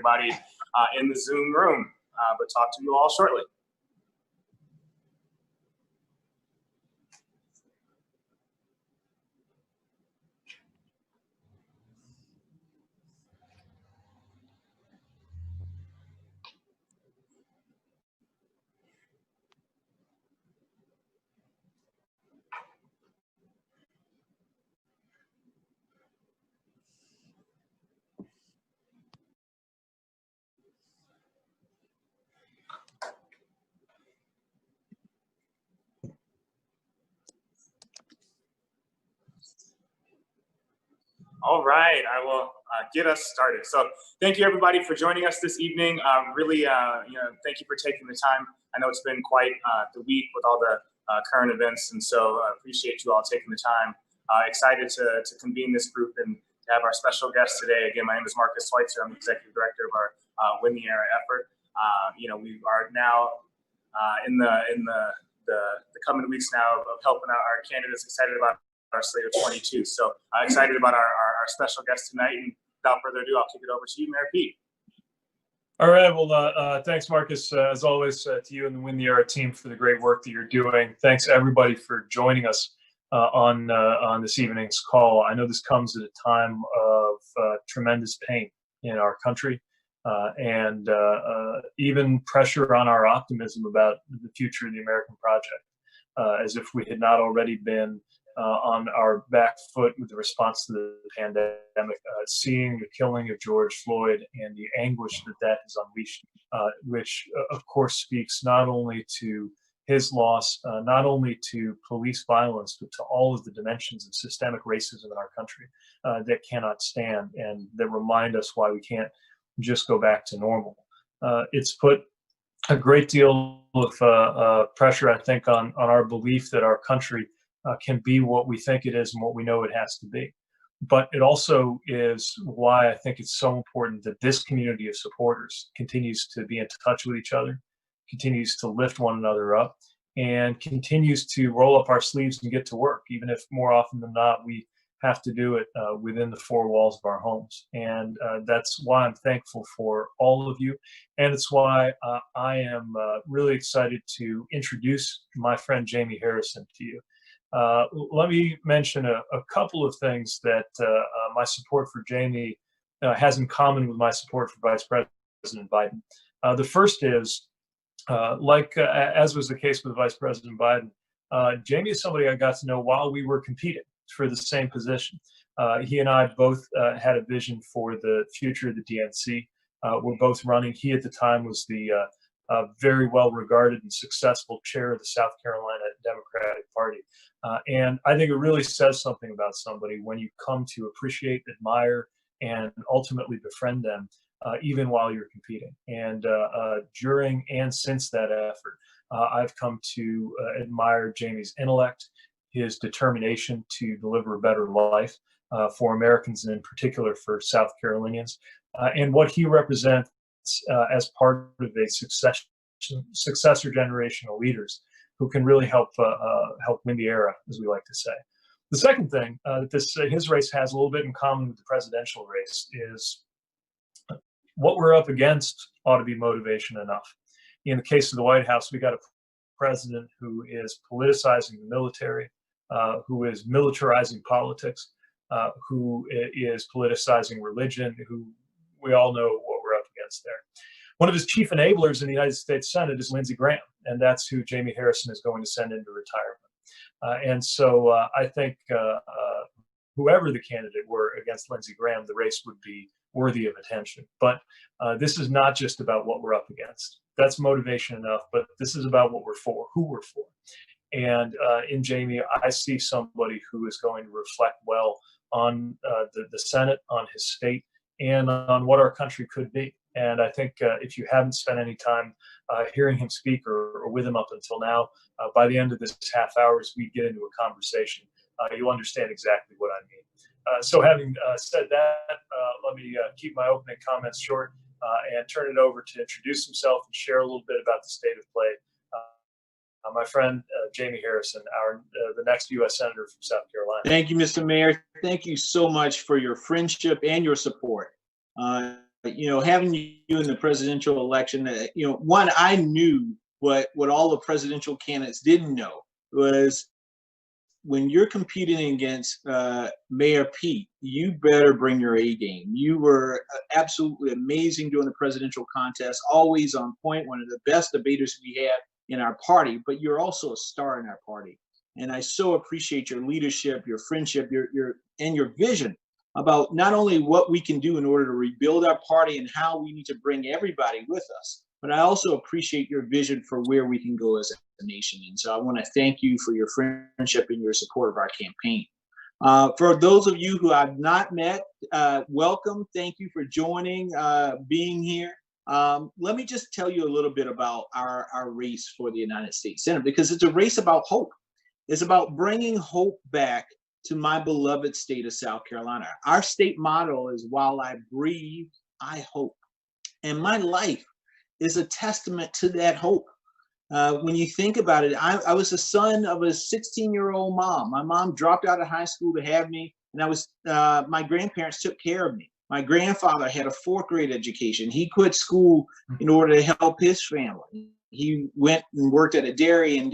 everybody in the Zoom room, but talk to you all shortly. All right, I will get us started. So thank you everybody for joining us this evening. Really, thank you for taking the time. I know it's been quite the week with all the current events, and so I appreciate you all taking the time. Excited to convene this group and to have our special guest today. Again, my name is Marcus Schweitzer. I'm the executive director of our Win the Era effort. We are now in the coming weeks now of helping out our candidates, excited about our slate of 22. So excited about our special guest tonight. And without further ado, I'll kick it over to you, Mayor Pete. All right. Well, thanks, Marcus. As always, to you and the Win the Era team for the great work that you're doing. Thanks, everybody, for joining us on this evening's call. I know this comes at a time of tremendous pain in our country and even pressure on our optimism about the future of the American project, as if we had not already been on our back foot with the response to the pandemic, seeing the killing of George Floyd and the anguish that has unleashed, which of course speaks not only to his loss, not only to police violence, but to all of the dimensions of systemic racism in our country that cannot stand and that remind us why we can't just go back to normal. It's put a great deal of pressure, I think, on our belief that our country can be what we think it is and what we know it has to be. But it also is why I think it's so important that this community of supporters continues to be in touch with each other, continues to lift one another up, and continues to roll up our sleeves and get to work, even if more often than not we have to do it within the four walls of our homes. And that's why I'm thankful for all of you. And it's why I am really excited to introduce my friend Jaime Harrison to you. Let me mention a couple of things that my support for Jaime has in common with my support for Vice President Biden. The first is, as was the case with Vice President Biden, Jaime is somebody I got to know while we were competing for the same position. He and I both had a vision for the future of the DNC. We're both running. He at the time was the very well regarded and successful chair of the South Carolina Democratic Party. And I think it really says something about somebody when you come to appreciate, admire, and ultimately befriend them, even while you're competing. And during and since that effort, I've come to admire Jaime's intellect, his determination to deliver a better life for Americans and in particular for South Carolinians, and what he represents as part of a successor generation of leaders who can really help win the era, as we like to say. The second thing that his race has a little bit in common with the presidential race is what we're up against ought to be motivation enough. In the case of the White House, we got a president who is politicizing the military, who is militarizing politics, who is politicizing religion, who we all know what we're up against there. One of his chief enablers in the United States Senate is Lindsey Graham, and that's who Jaime Harrison is going to send into retirement. And so I think whoever the candidate were against Lindsey Graham, the race would be worthy of attention. But this is not just about what we're up against. That's motivation enough, but this is about what we're for, who we're for. And in Jaime, I see somebody who is going to reflect well on the Senate, on his state, and on what our country could be. And I think if you haven't spent any time hearing him speak or with him up until now, by the end of this half hour, as we get into a conversation, you'll understand exactly what I mean. So having said that, let me keep my opening comments short and turn it over to introduce himself and share a little bit about the state of play. My friend, Jaime Harrison, the next U.S. Senator from South Carolina. Thank you, Mr. Mayor. Thank you so much for your friendship and your support. having you in the presidential election, one, I knew what all the presidential candidates didn't know was when you're competing against Mayor Pete, you better bring your A game. You were absolutely amazing during the presidential contest, always on point, one of the best debaters we have in our party, but you're also a star in our party. And I so appreciate your leadership, your friendship, and your vision about not only what we can do in order to rebuild our party and how we need to bring everybody with us, but I also appreciate your vision for where we can go as a nation. And so I want to thank you for your friendship and your support of our campaign. For those of you who I've not met, welcome. Thank you for joining, being here. Let me just tell you a little bit about our race for the United States Senate, because it's a race about hope. It's about bringing hope back to my beloved state of South Carolina. Our state motto is, while I breathe, I hope. And my life is a testament to that hope. When you think about it, I was the son of a 16-year-old mom. My mom dropped out of high school to have me, and my grandparents took care of me. My grandfather had a fourth grade education. He quit school in order to help his family. He went and worked at a dairy, and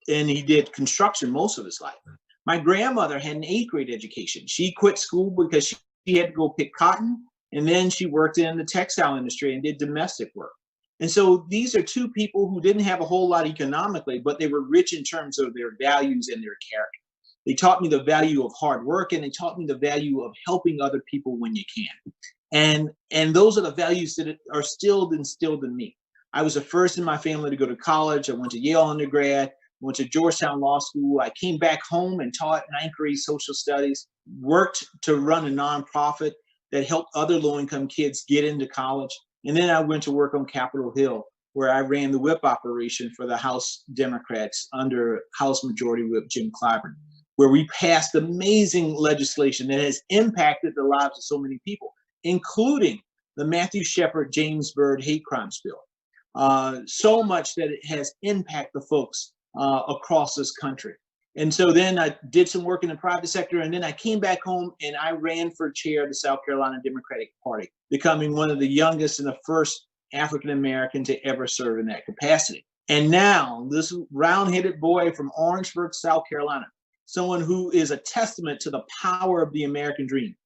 he did construction most of his life. My grandmother had an eighth grade education. She quit school because she had to go pick cotton, and then she worked in the textile industry and did domestic work. And so these are two people who didn't have a whole lot economically, but they were rich in terms of their values and their character. They taught me the value of hard work, and they taught me the value of helping other people when you can. And those are the values that are still instilled in me. I was the first in my family to go to college. I went to Yale undergrad, went to Georgetown Law School. I came back home and taught ninth grade social studies, worked to run a nonprofit that helped other low-income kids get into college. And then I went to work on Capitol Hill, where I ran the whip operation for the House Democrats under House Majority Whip Jim Clyburn, where we passed amazing legislation that has impacted the lives of so many people, including the Matthew Shepard, James Byrd hate crimes bill. So much that it has impacted the folks across this country. And so then I did some work in the private sector, and then I came back home and I ran for chair of the South Carolina Democratic Party, becoming one of the youngest and the first African-American to ever serve in that capacity. And now this round-headed boy from Orangeburg, South Carolina, someone who is a testament to the power of the American dream,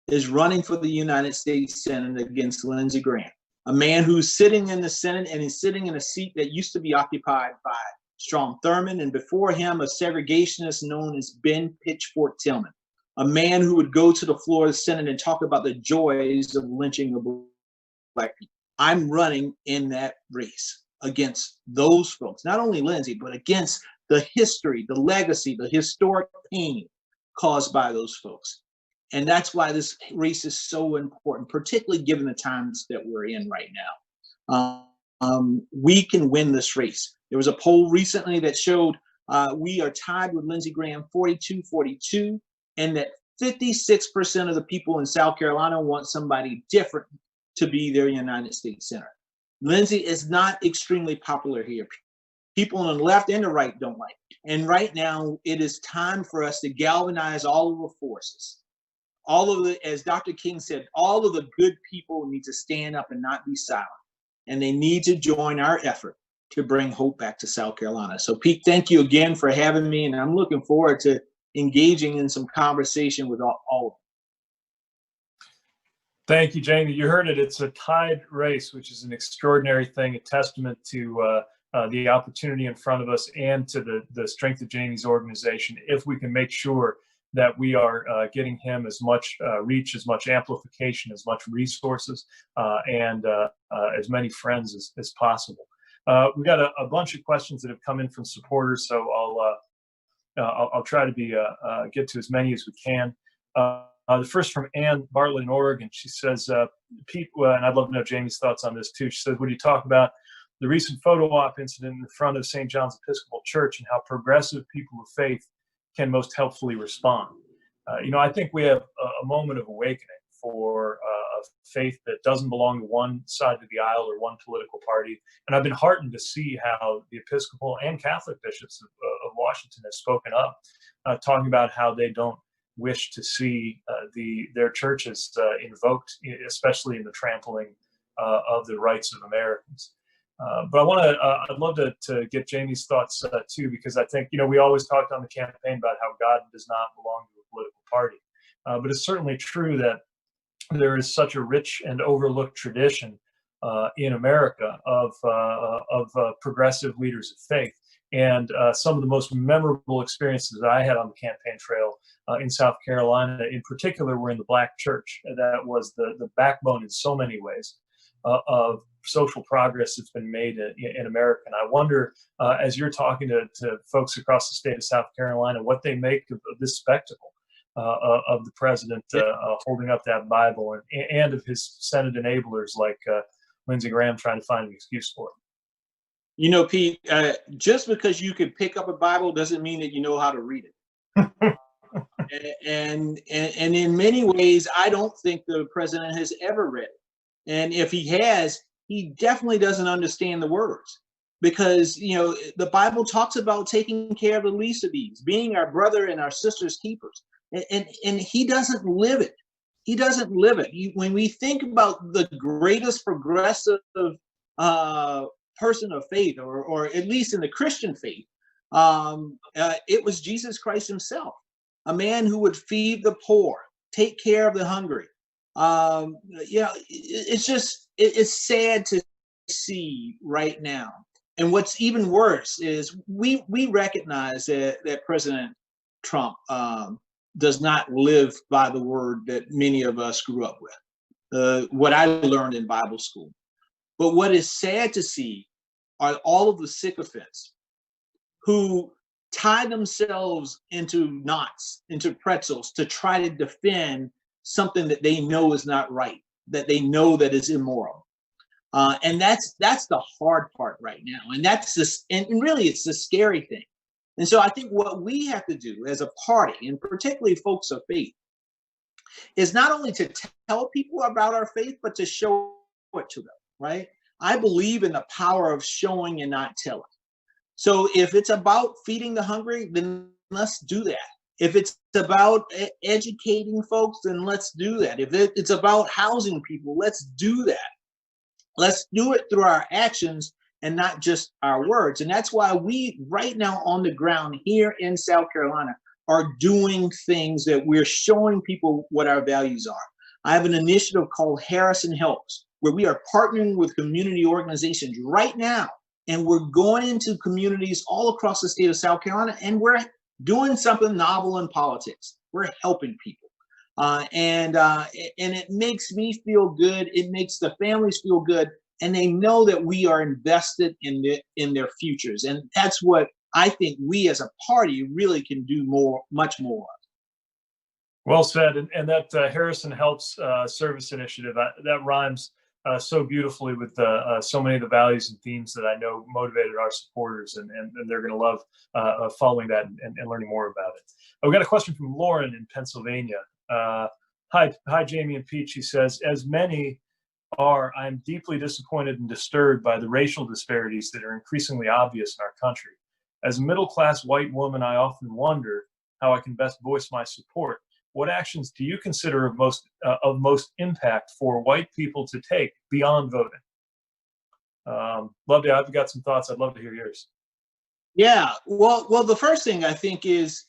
is running for the United States Senate against Lindsey Graham, a man who's sitting in the Senate and is sitting in a seat that used to be occupied by Strom Thurmond, and before him, a segregationist known as Ben Pitchfork Tillman, a man who would go to the floor of the Senate and talk about the joys of lynching of Black people. I'm running in that race against those folks, not only Lindsey, but against the history, the legacy, the historic pain caused by those folks. And that's why this race is so important, particularly given the times that we're in right now. We can win this race. There was a poll recently that showed we are tied with Lindsey Graham 42-42, and that 56% of the people in South Carolina want somebody different to be their United States Senator. Lindsey is not extremely popular here. People on the left and the right don't like it. And right now, it is time for us to galvanize all of the forces. All of the, as Dr. King said, all of the good people need to stand up and not be silent. And they need to join our effort to bring hope back to South Carolina. So Pete, thank you again for having me, and I'm looking forward to engaging in some conversation with all of you. Thank you, Jaime. You heard it. It's a tied race, which is an extraordinary thing, a testament to the opportunity in front of us and to the strength of Jaime's organization. If we can make sure that we are getting him as much reach, as much amplification, as much resources, and as many friends as possible. We've got a bunch of questions that have come in from supporters, so I'll try to get to as many as we can. The first from Ann Bartlett in Oregon. She says, Pete, and I'd love to know Jaime's thoughts on this too. She says, would you talk about the recent photo op incident in front of St. John's Episcopal Church and how progressive people of faith can most helpfully respond? I think we have a moment of awakening for a faith that doesn't belong to one side of the aisle or one political party. And I've been heartened to see how the Episcopal and Catholic bishops of Washington have spoken up, talking about how they don't wish to see their churches invoked, especially in the trampling of the rights of Americans. But I'd love to get Jamie's thoughts too, because I think, we always talked on the campaign about how God does not belong to a political party. But it's certainly true that there is such a rich and overlooked tradition in America of progressive leaders of faith. And some of the most memorable experiences that I had on the campaign trail in South Carolina, in particular, were in the Black church. That was the backbone in so many ways of social progress that's been made in America. And I wonder, as you're talking to folks across the state of South Carolina, what they make of this spectacle of the president holding up that Bible, and of his Senate enablers like Lindsey Graham trying to find an excuse for it. Pete, just because you can pick up a Bible doesn't mean that you know how to read it. and in many ways, I don't think the president has ever read it. And if he has, he definitely doesn't understand the words, because, the Bible talks about taking care of the least of these, being our brother and our sister's keepers. And he doesn't live it. He doesn't live it. When we think about the greatest progressive person of faith, or at least in the Christian faith, it was Jesus Christ himself, a man who would feed the poor, take care of the hungry. It's sad to see right now. And what's even worse is we recognize that President Trump does not live by the word that many of us grew up with, what I learned in Bible school. But what is sad to see are all of the sycophants who tie themselves into knots, into pretzels, to try to defend something that they know is not right, that they know that is immoral. And that's the hard part right now. And and really it's the scary thing. And so I think what we have to do as a party, and particularly folks of faith, is not only to tell people about our faith, but to show it to them, right? I believe in the power of showing and not telling. So if it's about feeding the hungry, then let's do that. If it's about educating folks, then let's do that. If it's about housing people, let's do that. Let's do it through our actions and not just our words. And that's why we right now on the ground here in South Carolina are doing things that we're showing people what our values are. I have an initiative called Harrison Helps, where we are partnering with community organizations right now. And we're going into communities all across the state of South Carolina, and we're doing something novel in politics. We're helping people. And it makes me feel good. It makes the families feel good. And they know that we are invested in their futures. And that's what I think we as a party really can do much more of. Well said. And that Harrison Helps service initiative, that rhymes so beautifully with so many of the values and themes that I know motivated our supporters, and they're going to love following that and learning more about it. We got a question from Lauren in Pennsylvania. Hi, Jamie and Pete. She says, as many are, I'm deeply disappointed and disturbed by the racial disparities that are increasingly obvious in our country. As a middle-class white woman, I often wonder how I can best voice my support. What actions do you consider of most impact for white people to take beyond voting? I've got some thoughts. I'd love to hear yours. Yeah, well, the first thing I think is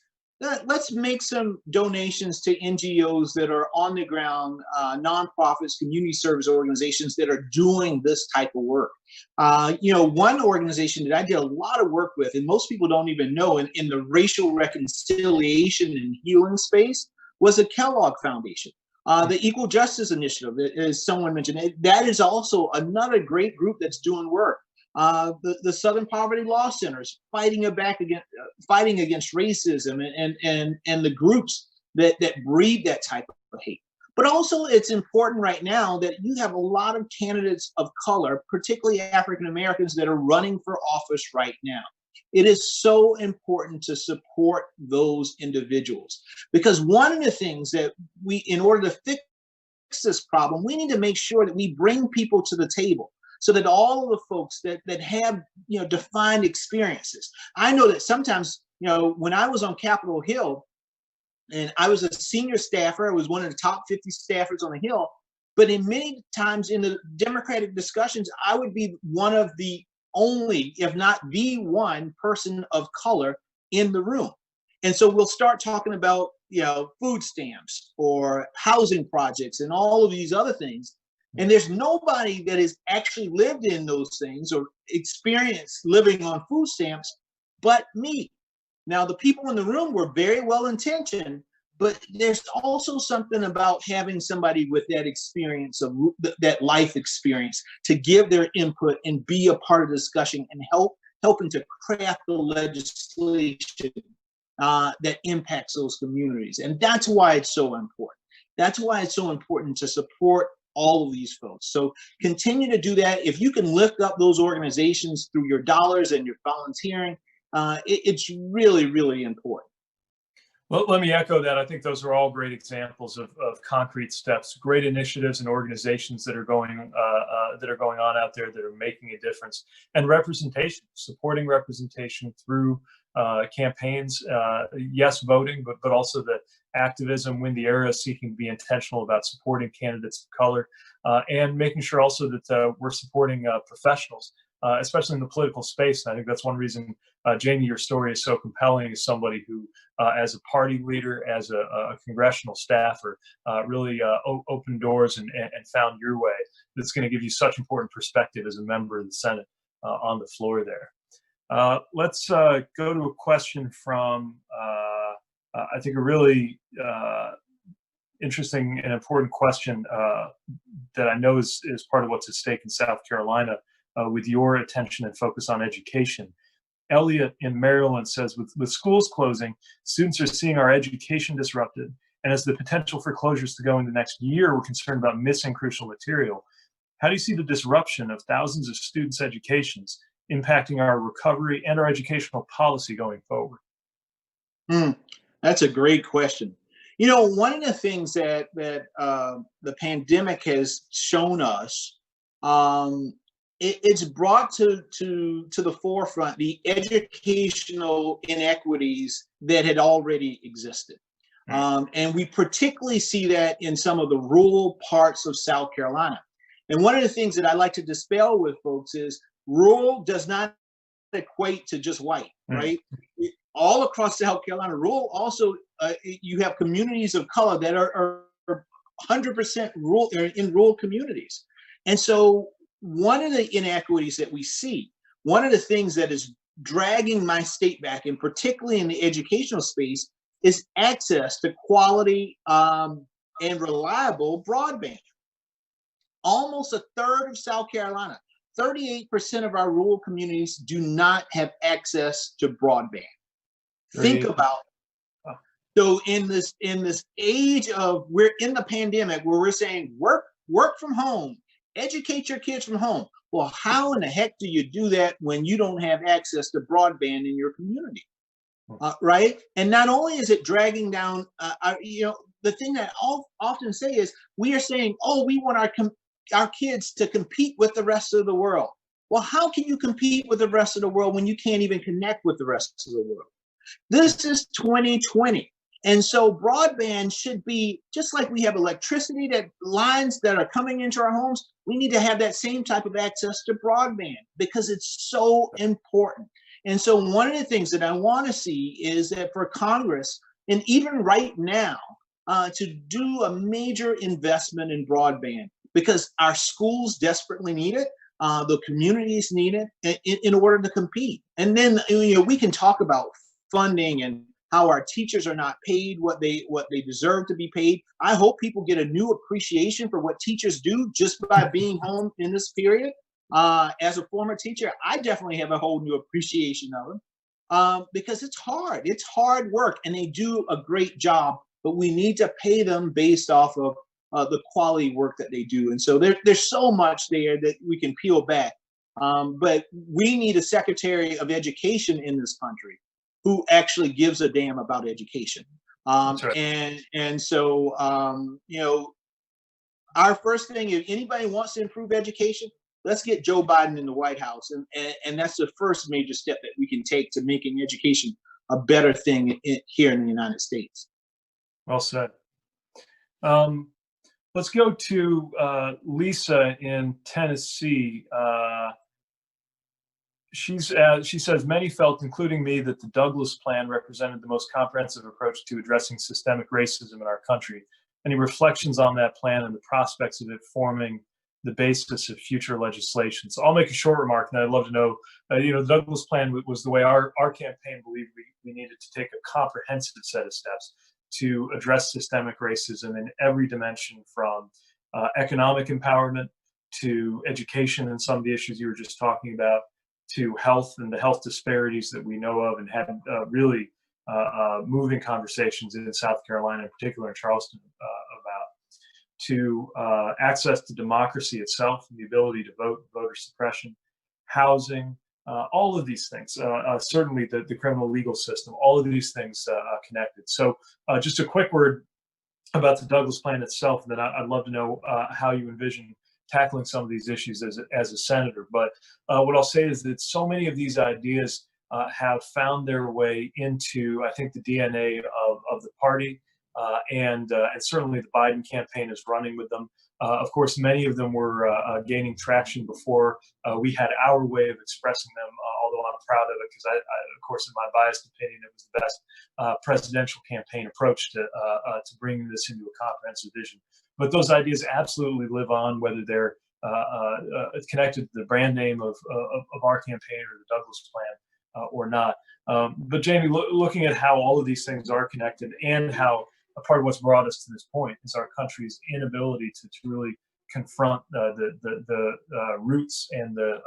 let's make some donations to NGOs that are on the ground, nonprofits, community service organizations that are doing this type of work. One organization that I did a lot of work with, and most people don't even know, in the racial reconciliation and healing space, was the Kellogg Foundation. The Equal Justice Initiative, as someone mentioned, that is also another great group that's doing work. The Southern Poverty Law Centers fighting against racism and the groups that breed that type of hate. But also it's important right now that you have a lot of candidates of color, particularly African Americans, that are running for office right now. It is so important to support those individuals, because one of the things that in order to fix this problem, we need to make sure that we bring people to the table, so that all of the folks that have defined experiences. I know that sometimes when I was on Capitol Hill, And I was a senior staffer. I was one of the top 50 staffers on the Hill. But in many times in the Democratic discussions, I would be one of the only, if not the one person of color in the room. And so we'll start talking about, food stamps or housing projects and all of these other things. And there's nobody that has actually lived in those things or experienced living on food stamps but me. Now, the people in the room were very well intentioned, but there's also something about having somebody with that experience of that life experience to give their input and be a part of the discussion and helping to craft the legislation that impacts those communities. And that's why it's so important. That's why it's so important to support all of these folks. So continue to do that. If you can lift up those organizations through your dollars and your volunteering, it's really, really important. Well, let me echo that. I think those are all great examples of concrete steps, great initiatives and organizations that are going on out there that are making a difference, and representation, supporting representation through campaigns. Yes, voting, but also the activism, win the era, seeking to be intentional about supporting candidates of color, and making sure also that we're supporting professionals, especially in the political space. And I think that's one reason, Jaime, your story is so compelling as somebody who, as a party leader, as a congressional staffer, really opened doors and found your way. That's going to give you such important perspective as a member of the Senate on the floor there. Let's go to a question from, I think, a really interesting and important question that I know is part of what's at stake in South Carolina with your attention and focus on education. Elliot in Maryland says, with schools closing, students are seeing our education disrupted. And as the potential for closures to go into next year, we're concerned about missing crucial material. How do you see the disruption of thousands of students' educations impacting our recovery and our educational policy going forward? That's a great question. One of the things that the pandemic has shown us, it's brought to the forefront the educational inequities that had already existed. And we particularly see that in some of the rural parts of South Carolina. And one of the things that I like to dispel with folks is rural does not equate to just white, right? All across South Carolina, rural also, you have communities of color that are 100% rural, in rural communities. And so one of the inequities that we see, one of the things that is dragging my state back, and particularly in the educational space, is access to quality and reliable broadband. Almost a third of South Carolina, 38% of our rural communities do not have access to broadband. Think about it. So in this age of, we're in the pandemic where we're saying work from home, educate your kids from home. Well, how in the heck do you do that when you don't have access to broadband in your community? Right? And not only is it dragging down, the thing that I often say is we are saying, oh, we want our kids to compete with the rest of the world. Well, how can you compete with the rest of the world when you can't even connect with the rest of the world? This is 2020. And so broadband should be just like we have electricity, that lines that are coming into our homes. We need to have that same type of access to broadband because it's so important. And so one of the things that I want to see is that for Congress, and even right now, to do a major investment in broadband, because our schools desperately need it. The communities need it in order to compete. And then we can talk about funding and how our teachers are not paid what they deserve to be paid. I hope people get a new appreciation for what teachers do just by being home in this period. As a former teacher, I definitely have a whole new appreciation of them because it's hard. It's hard work, and they do a great job. But we need to pay them based off of the quality work that they do. And so there's so much there that we can peel back. But we need a Secretary of Education in this country who actually gives a damn about education. That's right. And so, our first thing, if anybody wants to improve education, let's get Joe Biden in the White House. And that's the first major step that we can take to making education a better thing here in the United States. Well said. Let's go to Lisa in Tennessee. She says, many felt, including me, that the Douglas Plan represented the most comprehensive approach to addressing systemic racism in our country. Any reflections on that plan and the prospects of it forming the basis of future legislation? So I'll make a short remark, and I'd love to know, the Douglas Plan was the way our campaign believed we needed to take a comprehensive set of steps to address systemic racism in every dimension, from economic empowerment to education and some of the issues you were just talking about, to health and the health disparities that we know of, and had really moving conversations in South Carolina, in particular in Charleston, about, to access to democracy itself and the ability to vote, voter suppression, housing, all of these things, certainly the criminal legal system, all of these things connected. So just a quick word about the Douglas Plan itself, and then I'd love to know how you envision tackling some of these issues as a senator. But what I'll say is that so many of these ideas have found their way into, I think, the DNA of the party, and certainly the Biden campaign is running with them. Of course, many of them were gaining traction before we had our way of expressing them, although I'm proud of it because of course, in my biased opinion, it was the best presidential campaign approach to bringing this into a comprehensive vision. But those ideas absolutely live on, whether they're connected to the brand name of our campaign or the Douglas Plan or not. But Jamie, looking at how all of these things are connected, and how a part of what's brought us to this point is our country's inability to really confront the roots and the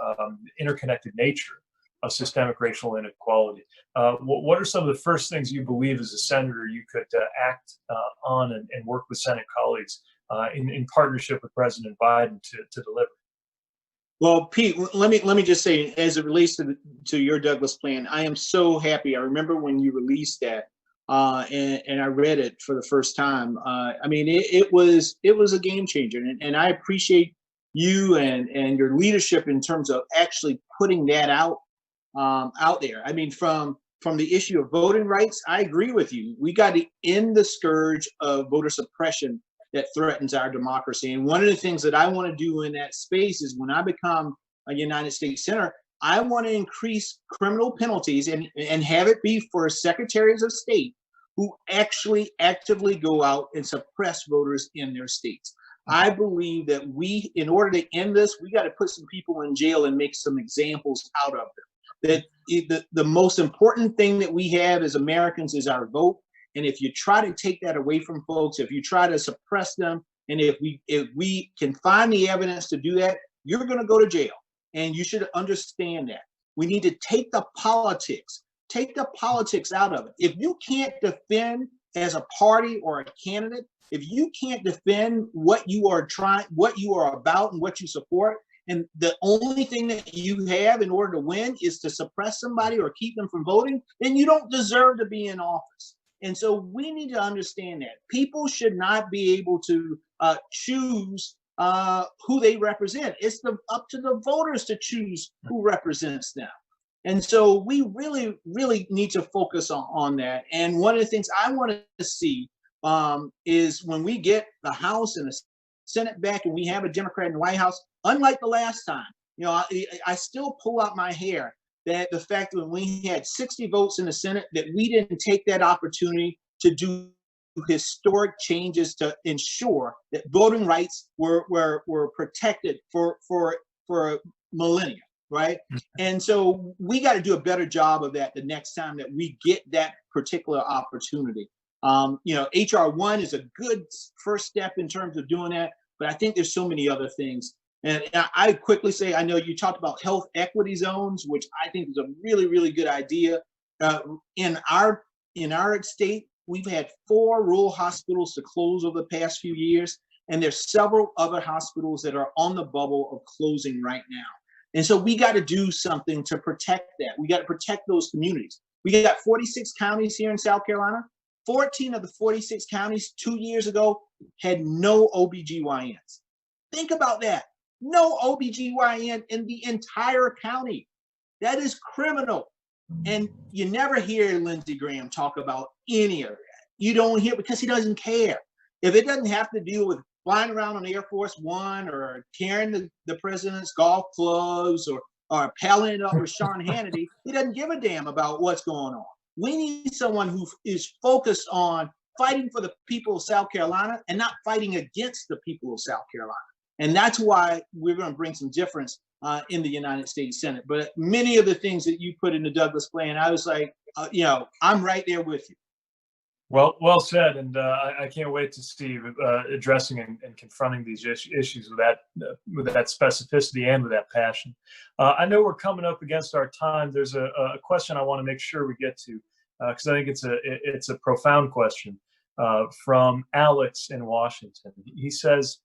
interconnected nature of systemic racial inequality. What are some of the first things you believe as a senator you could act on and work with Senate colleagues in partnership with President Biden to deliver? Well, Pete, let me just say, as it relates to your Douglas Plan, I am so happy. I remember when you released that, and I read it for the first time. I mean, it was a game changer, and I appreciate you and your leadership in terms of actually putting that out there. I mean, from the issue of voting rights, I agree with you. We got to end the scourge of voter suppression that threatens our democracy. And one of the things that I want to do in that space is, when I become a United States Senator, I want to increase criminal penalties and have it be for secretaries of state who actually actively go out and suppress voters in their states. I believe that in order to end this, we got to put some people in jail and make some examples out of them. That the most important thing that we have as Americans is our vote. And if you try to take that away from folks, if you try to suppress them, and if we can find the evidence to do that, you're going to go to jail. And you should understand that. We need to take the politics out of it. If you can't defend as a party or a candidate, if you can't defend what you are about and what you support, and the only thing that you have in order to win is to suppress somebody or keep them from voting, then you don't deserve to be in office. And so we need to understand that people should not be able to choose who they represent. It's up to the voters to choose who represents them. And so we really, really need to focus on that. And one of the things I want to see is, when we get the House and the Senate back and we have a Democrat in the White House, unlike the last time, I still pull out my hair that the fact that when we had 60 votes in the Senate, that we didn't take that opportunity to do historic changes to ensure that voting rights were protected for millennia, right? And so we got to do a better job of that the next time that we get that particular opportunity. HR 1 is a good first step in terms of doing that, but I think there's so many other things. And I quickly say, I know you talked about health equity zones, which I think is a really, really good idea. In our state, we've had 4 rural hospitals to close over the past few years, and there's several other hospitals that are on the bubble of closing right now. And so we got to do something to protect that. We got to protect those communities. We got 46 counties here in South Carolina. 14 of the 46 counties 2 years ago had no OBGYNs. Think about that. No OBGYN in the entire county. That is criminal. And you never hear Lindsey Graham talk about any of that. you don't hear, because he doesn't care. If it doesn't have to deal with flying around on Air Force One or carrying the president's golf clubs or palling it up with Sean Hannity, he doesn't give a damn about what's going on. We need someone who is focused on fighting for the people of South Carolina and not fighting against the people of South Carolina. And that's why we're going to bring some difference in the United States Senate. But many of the things that you put in the Douglas plan, I was like, I'm right there with you. Well said, and I can't wait to see addressing and confronting these issues with that specificity and with that passion. I know we're coming up against our time. There's a question I want to make sure we get to, because I think it's a profound question from Alex in Washington. He says,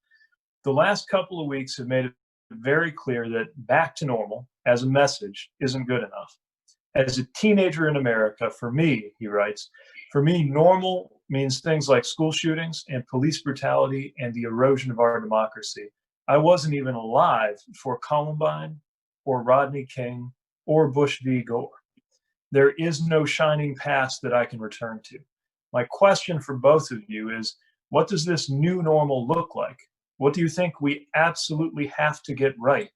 the last couple of weeks have made it very clear that back to normal as a message isn't good enough. As a teenager in America, for me, he writes, for me, normal means things like school shootings and police brutality and the erosion of our democracy. I wasn't even alive for Columbine or Rodney King or Bush v. Gore. There is no shining past that I can return to. My question for both of you is, what does this new normal look like? What do you think we absolutely have to get right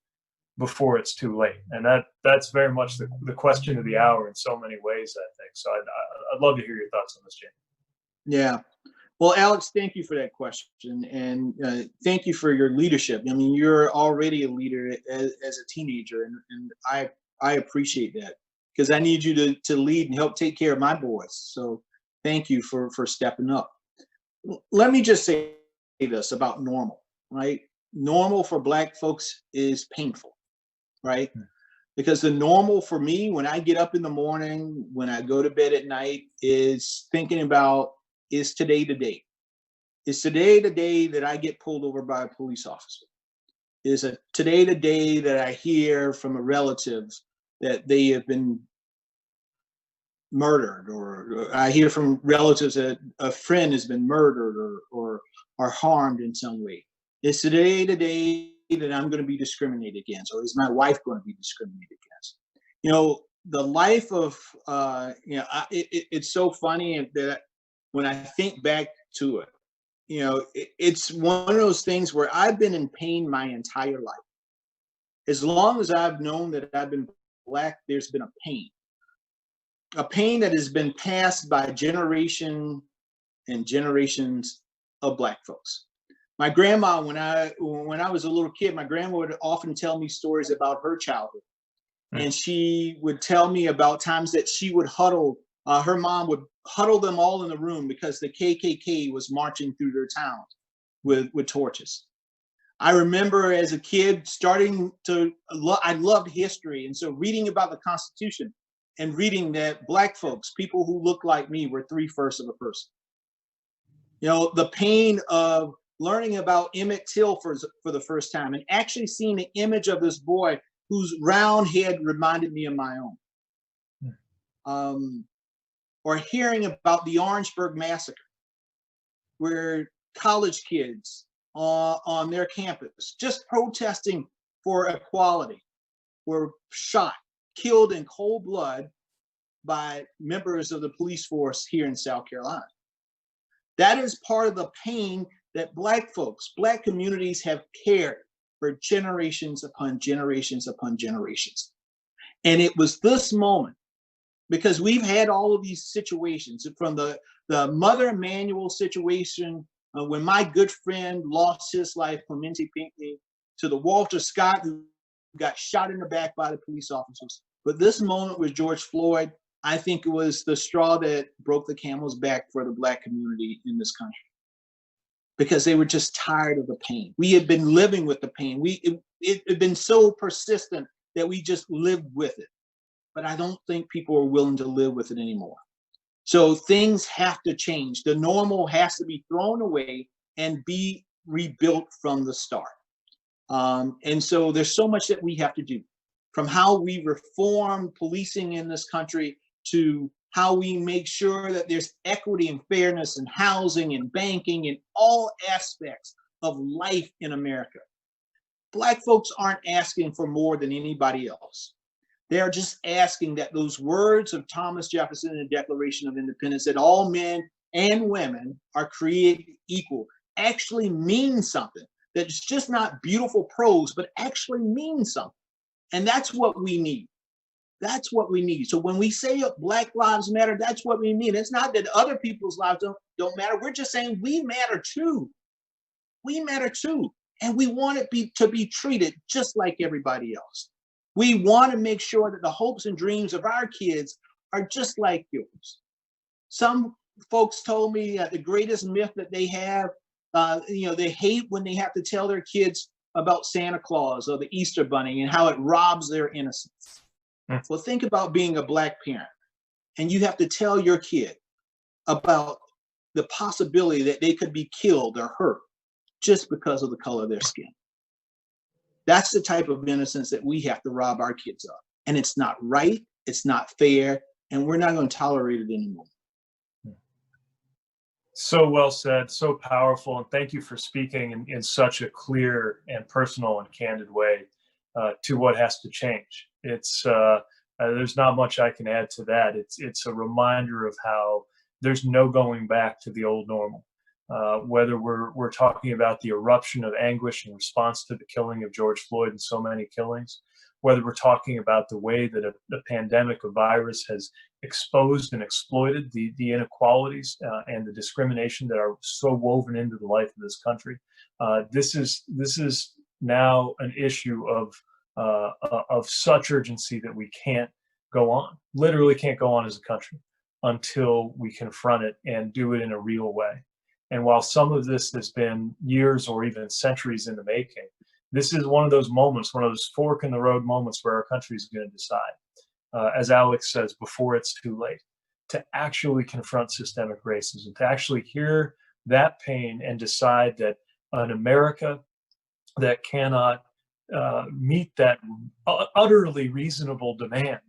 before it's too late? And that's very much the question of the hour in so many ways, I think. So I'd love to hear your thoughts on this, Jaime. Yeah. Well, Alex, thank you for that question. And thank you for your leadership. I mean, you're already a leader as a teenager, and I appreciate that, because I need you to lead and help take care of my boys. So thank you for stepping up. Let me just say this about normal, right? Normal for Black folks is painful, right? Because the normal for me, when I get up in the morning, when I go to bed at night, is thinking about, is today the day? Is today the day that I get pulled over by a police officer? Is today the day that I hear from a relative that they have been murdered, or I hear from relatives that a friend has been murdered or harmed in some way? Is today the day that I'm going to be discriminated against, or is my wife going to be discriminated against? The life of, it's so funny that when I think back to it, it's one of those things where I've been in pain my entire life. As long as I've known that I've been Black, there's been a pain that has been passed by generation and generations of Black folks. My grandma, when I was a little kid, my grandma would often tell me stories about her childhood. And she would tell me about times that she would huddle, her mom would huddle them all in the room because the KKK was marching through their town with torches. I remember as a kid I loved history. And so reading about the Constitution and reading that Black folks, people who looked like me, were 3/1 of a person. The pain of learning about Emmett Till for the first time and actually seeing the image of this boy whose round head reminded me of my own. Or hearing about the Orangeburg Massacre, where college kids on their campus, just protesting for equality, were shot, killed in cold blood by members of the police force here in South Carolina. That is part of the pain that Black folks, Black communities have carried for generations upon generations upon generations. And it was this moment, because we've had all of these situations, from the Mother Emanuel situation, when my good friend lost his life, Clemente Pinckney, to the Walter Scott who got shot in the back by the police officers. But this moment with George Floyd, I think it was the straw that broke the camel's back for the Black community in this country, because they were just tired of the pain. We had been living with the pain. It had been so persistent that we just lived with it. But I don't think people are willing to live with it anymore. So things have to change. The normal has to be thrown away and be rebuilt from the start. And so there's so much that we have to do, from how we reform policing in this country to how we make sure that there's equity and fairness in housing and banking and all aspects of life in America. Black folks aren't asking for more than anybody else. They're just asking that those words of Thomas Jefferson in the Declaration of Independence, that all men and women are created equal actually means something. That's just not beautiful prose, but actually means something. And that's what we need. That's what we need. So when we say Black Lives Matter, that's what we mean. It's not that other people's lives don't matter. We're just saying we matter too. We matter too. And we want it to be treated just like everybody else. We want to make sure that the hopes and dreams of our kids are just like yours. Some folks told me the greatest myth that they have, they hate when they have to tell their kids about Santa Claus or the Easter Bunny and how it robs their innocence. Well, think about being a Black parent and you have to tell your kid about the possibility that they could be killed or hurt just because of the color of their skin. That's the type of innocence that we have to rob our kids of. And it's not right, it's not fair, and we're not going to tolerate it anymore. So well said, so powerful, and thank you for speaking in such a clear and personal and candid way to what has to change. It's there's not much I can add to that. It's a reminder of how there's no going back to the old normal. Whether we're talking about the eruption of anguish in response to the killing of George Floyd and so many killings, whether we're talking about the way that a pandemic, a virus has exposed and exploited the inequalities and the discrimination that are so woven into the life of this country. This is now an issue of such urgency that we can't go on, literally can't go on as a country until we confront it and do it in a real way. And while some of this has been years or even centuries in the making, this is one of those moments, one of those fork in the road moments where our country is going to decide, as Alex says, before it's too late, to actually confront systemic racism, to actually hear that pain and decide that an America that cannot meet that utterly reasonable demand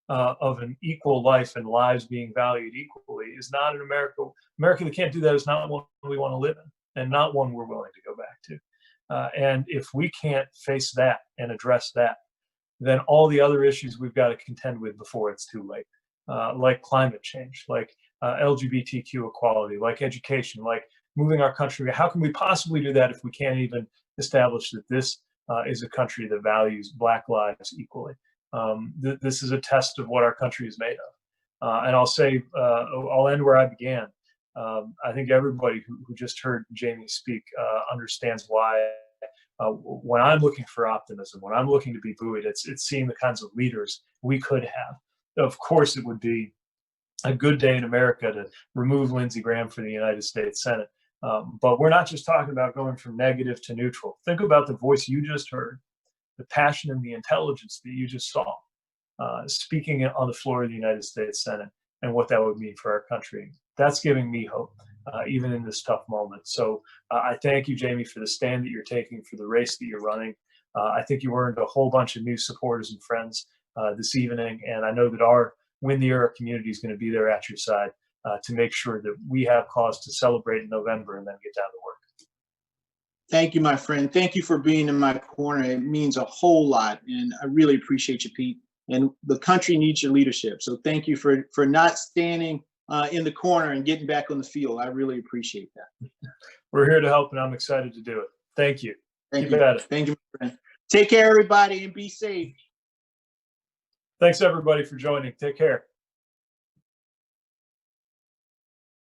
of an equal life and lives being valued equally is not an America. America that can't do that is not one we want to live in, and not one we're willing to go back to. And if we can't face that and address that, then all the other issues we've got to contend with before it's too late, like climate change, like LGBTQ equality, like education, like moving our country. How can we possibly do that if we can't even establish that this is a country that values Black lives equally? This is a test of what our country is made of. And I'll say, I'll end where I began. I think everybody who just heard Jaime speak understands why when I'm looking for optimism, when I'm looking to be buoyed, it's seeing the kinds of leaders we could have. Of course, it would be a good day in America to remove Lindsey Graham from the United States Senate. But we're not just talking about going from negative to neutral. Think about the voice you just heard, the passion and the intelligence that you just saw speaking on the floor of the United States Senate, and what that would mean for our country. That's giving me hope, even in this tough moment. So I thank you, Jaime, for the stand that you're taking, for the race that you're running. I think you earned a whole bunch of new supporters and friends this evening, and I know that our Win the Era community is going to be there at your side to make sure that we have cause to celebrate in November and then get down to work. Thank you, my friend. Thank you for being in my corner. It means a whole lot, and I really appreciate you, Pete. And the country needs your leadership. So thank you for not standing in the corner and getting back on the field. I really appreciate that. We're here to help, and I'm excited to do it. Thank you. Thank Keep you. it at it. Thank you, my friend. Take care, everybody, and be safe. Thanks, everybody, for joining. Take care.